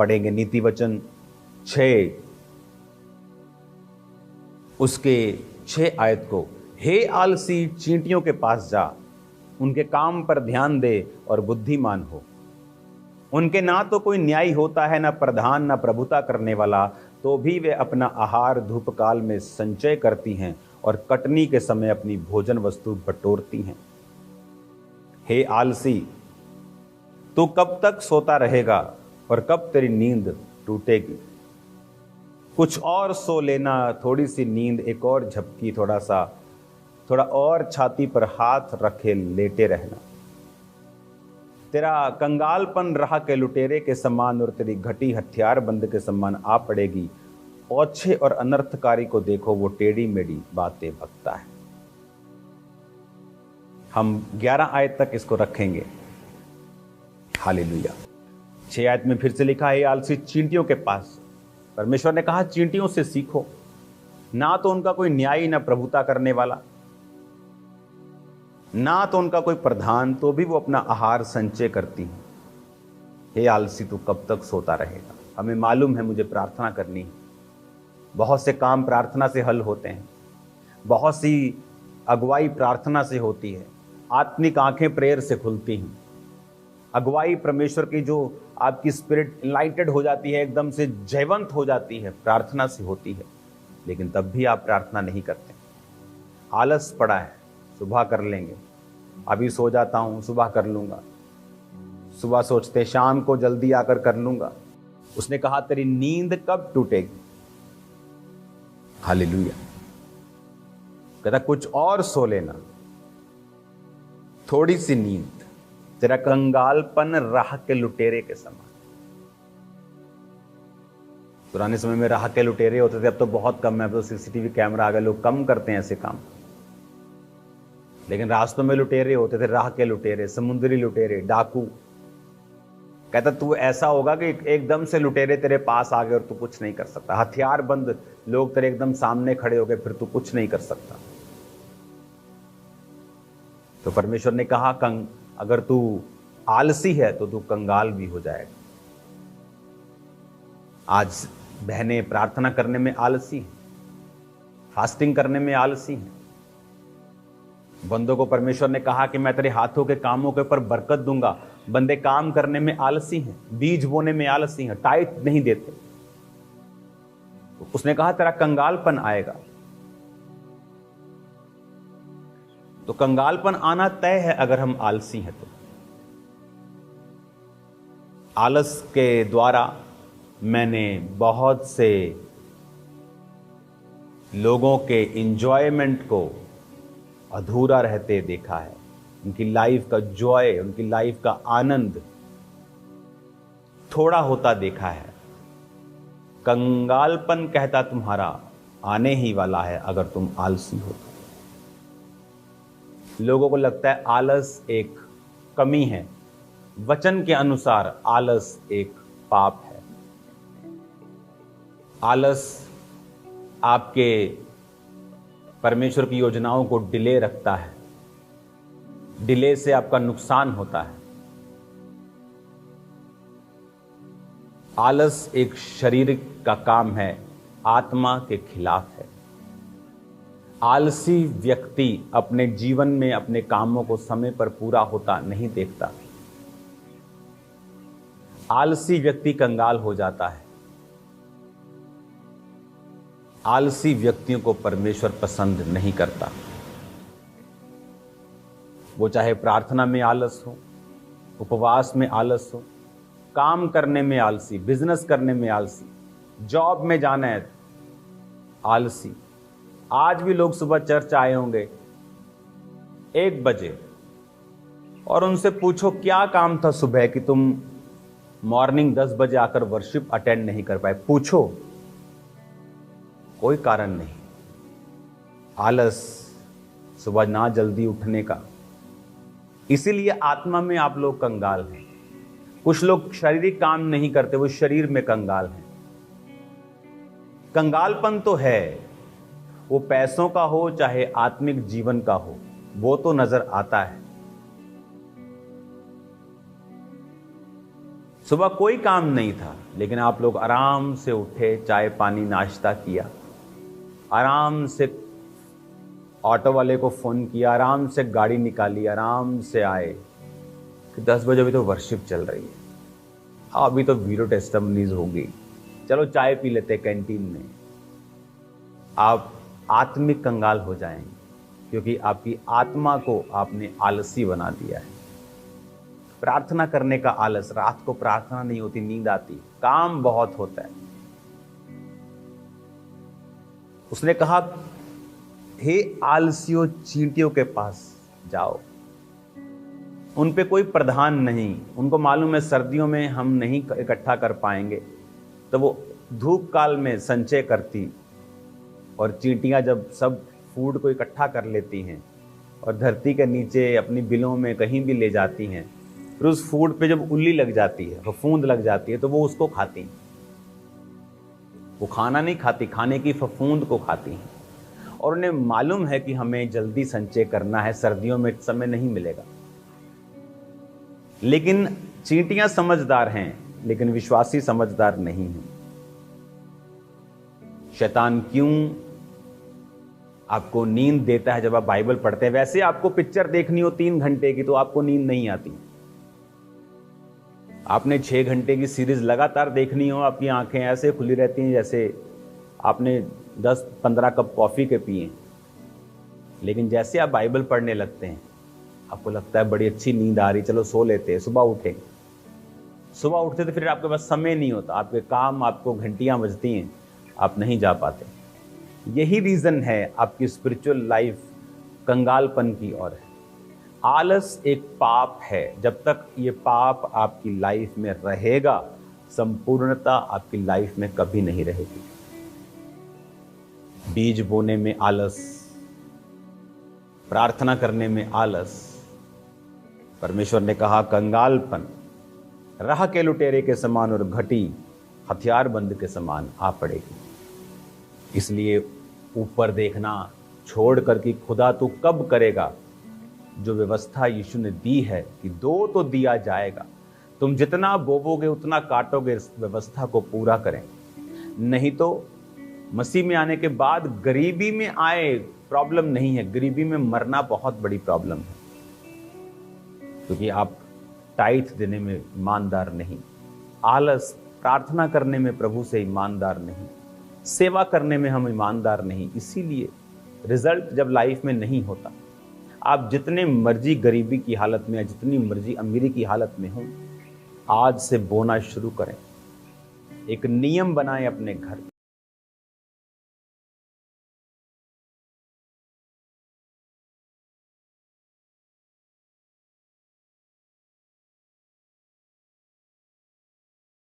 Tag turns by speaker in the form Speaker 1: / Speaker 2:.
Speaker 1: पढ़ेंगे नीति वचन 6 उसके 6 आयत को। हे आलसी, चींटियों के पास जा, उनके काम पर ध्यान दे और बुद्धिमान हो। उनके ना तो कोई न्याय होता है, ना प्रधान, ना प्रभुता करने वाला, तो भी वे अपना आहार धूपकाल में संचय करती हैं और कटनी के समय अपनी भोजन वस्तु बटोरती हैं। हे आलसी, तू कब तक सोता रहेगा और कब तेरी नींद टूटेगी? कुछ और सो लेना, थोड़ी सी नींद, एक और झपकी, थोड़ा और छाती पर हाथ रखे लेटे रहना। तेरा कंगालपन राह के लुटेरे के समान और तेरी घटी हथियारबंद के समान आ पड़ेगी। ओछे और अनर्थकारी को देखो, वो टेढ़ी मेढ़ी बातें बकता है। हम 11 आयत तक इसको रखेंगे। हालेलुया। 6 आयत में फिर से लिखा है, आलसी चींटियों के पास। परमेश्वर ने कहा चींटियों से सीखो, ना तो उनका कोई न्याय, ना प्रभुता करने वाला, ना तो उनका कोई प्रधान, तो भी वो अपना आहार संचय करती हैं। हे आलसी, तू कब तक सोता रहेगा? हमें मालूम है मुझे प्रार्थना करनी है। बहुत से काम प्रार्थना से हल होते हैं, बहुत सी अगुवाई प्रार्थना से होती है, आत्मिक आंखें प्रेयर से खुलती हैं। अगुवाई परमेश्वर की जो आपकी स्पिरिट इनलाइटेड हो जाती है, एकदम से जयवंत हो जाती है, प्रार्थना से होती है। लेकिन तब भी आप प्रार्थना नहीं करते। आलस पड़ा है, सुबह कर लेंगे, अभी सो जाता हूं, सुबह कर लूंगा। सुबह सोचते शाम को जल्दी आकर कर लूंगा। उसने कहा तेरी नींद कब टूटेगी? हालेलुया। कहता कुछ और सो लेना, थोड़ी सी नींद, तेरा कंगालपन राह के लुटेरे के समान। पुराने समय में राह के लुटेरे होते थे, अब तो बहुत कम है, अब तो सीसीटीवी कैमरा आ गए, लोग कम करते हैं ऐसे काम। लेकिन रास्तों में लुटेरे होते थे, राह के लुटेरे, समुद्री लुटेरे, डाकू। कहता तू ऐसा होगा कि एकदम से लुटेरे तेरे पास आ गए और तू कुछ नहीं कर सकता। हथियारबंद लोग तेरे एकदम सामने खड़े हो गए, फिर तू कुछ नहीं कर सकता। तो परमेश्वर ने कहा अगर तू आलसी है तो तू कंगाल भी हो जाएगा। आज बहनें प्रार्थना करने में आलसी हैं, फास्टिंग करने में आलसी हैं। बंदों को परमेश्वर ने कहा कि मैं तेरे हाथों के कामों के ऊपर बरकत दूंगा। बंदे काम करने में आलसी हैं, बीज बोने में आलसी हैं, टाइट नहीं देते। उसने कहा तेरा कंगालपन आएगा। तो कंगालपन आना तय है अगर हम आलसी हैं तो। आलस के द्वारा मैंने बहुत से लोगों के एंजॉयमेंट को अधूरा रहते देखा है। उनकी लाइफ का जॉय, उनकी लाइफ का आनंद थोड़ा होता देखा है। कंगालपन कहता तुम्हारा आने ही वाला है अगर तुम आलसी हो तो। लोगों को लगता है आलस एक कमी है, वचन के अनुसार आलस एक पाप है। आलस आपके परमेश्वर की योजनाओं को डिले रखता है, डिले से आपका नुकसान होता है। आलस एक शरीर का काम है, आत्मा के खिलाफ है। आलसी व्यक्ति अपने जीवन में अपने कामों को समय पर पूरा होता नहीं देखता। आलसी व्यक्ति कंगाल हो जाता है। आलसी व्यक्तियों को परमेश्वर पसंद नहीं करता। वो चाहे प्रार्थना में आलस हो, उपवास में आलस हो, काम करने में आलसी, बिजनेस करने में आलसी, जॉब में जाना है आलसी। आज भी लोग सुबह चर्च आए होंगे 1 बजे और उनसे पूछो क्या काम था सुबह कि तुम मॉर्निंग 10 बजे आकर वर्शिप अटेंड नहीं कर पाए। पूछो, कोई कारण नहीं। आलस, सुबह ना जल्दी उठने का। इसीलिए आत्मा में आप लोग कंगाल हैं। कुछ लोग शारीरिक काम नहीं करते, वो शरीर में कंगाल हैं। कंगालपन तो है, वो पैसों का हो चाहे आत्मिक जीवन का हो, वो तो नजर आता है। सुबह कोई काम नहीं था, लेकिन आप लोग आराम से उठे, चाय पानी नाश्ता किया, आराम से ऑटो वाले को फोन किया, आराम से गाड़ी निकाली, आराम से आए कि 10 बजे अभी तो वर्शिप चल रही है, हाँ अभी तो वीडियो टेस्टिमनीज होगी, चलो चाय पी लेते कैंटीन में। आप आत्मिक कंगाल हो जाएंगे, क्योंकि आपकी आत्मा को आपने आलसी बना दिया है। प्रार्थना करने का आलस, रात को प्रार्थना नहीं होती, नींद आती, काम बहुत होता है। उसने कहा, हे आलसियों चींटियों के पास जाओ। उन पे कोई प्रधान नहीं, उनको मालूम है सर्दियों में हम नहीं इकट्ठा कर पाएंगे, तो वो धूप काल में संचय करती, और चींटियां जब सब फूड को इकट्ठा कर लेती हैं और धरती के नीचे अपनी बिलों में कहीं भी ले जाती हैं, फिर उस फूड पे जब उल्ली लग जाती है, फफूंद लग जाती है, तो वो उसको खाती हैं। वो खाना नहीं खाती, खाने की फफूंद को खाती हैं। और उन्हें मालूम है कि हमें जल्दी संचय करना है, सर्दियों में समय नहीं मिलेगा। लेकिन चींटियां समझदार हैं, लेकिन विश्वासी समझदार नहीं हैं। शैतान क्यों आपको नींद देता है जब आप बाइबल पढ़ते हैं? वैसे आपको पिक्चर देखनी हो 3 घंटे की तो आपको नींद नहीं आती। आपने 6 घंटे की सीरीज लगातार देखनी हो, आपकी आंखें ऐसे खुली रहती हैं जैसे आपने 10-15 कप कॉफी के पिए। लेकिन जैसे आप बाइबल पढ़ने लगते हैं, आपको लगता है बड़ी अच्छी नींद आ रही, चलो सो लेते हैं, सुबह उठें। सुबह उठते तो फिर आपके पास समय नहीं होता, आपके काम, आपको घंटियां बजती हैं, आप नहीं जा पाते। यही रीजन है आपकी स्पिरिचुअल लाइफ कंगालपन की ओर है। आलस एक पाप है। जब तक ये पाप आपकी लाइफ में रहेगा, संपूर्णता आपकी लाइफ में कभी नहीं रहेगी। बीज बोने में आलस, प्रार्थना करने में आलस। परमेश्वर ने कहा कंगालपन राह के लुटेरे के समान और घटी हथियारबंद के समान आ पड़ेगी। इसलिए ऊपर देखना छोड़ कर कि खुदा तू कब करेगा। जो व्यवस्था यीशु ने दी है कि 2 तो दिया जाएगा, तुम जितना बोवोगे उतना काटोगे, इस व्यवस्था को पूरा करें। नहीं तो मसीह में आने के बाद गरीबी में आए प्रॉब्लम नहीं है, गरीबी में मरना बहुत बड़ी प्रॉब्लम है, क्योंकि आप टाइथ देने में ईमानदार नहीं, आलस, प्रार्थना करने में प्रभु से ईमानदार नहीं, सेवा करने में हम ईमानदार नहीं। इसीलिए रिजल्ट जब लाइफ में नहीं होता, आप जितने मर्जी गरीबी की हालत में या जितनी मर्जी अमीरी की हालत में हो, आज से बोना शुरू करें। एक नियम बनाएं अपने घर पे।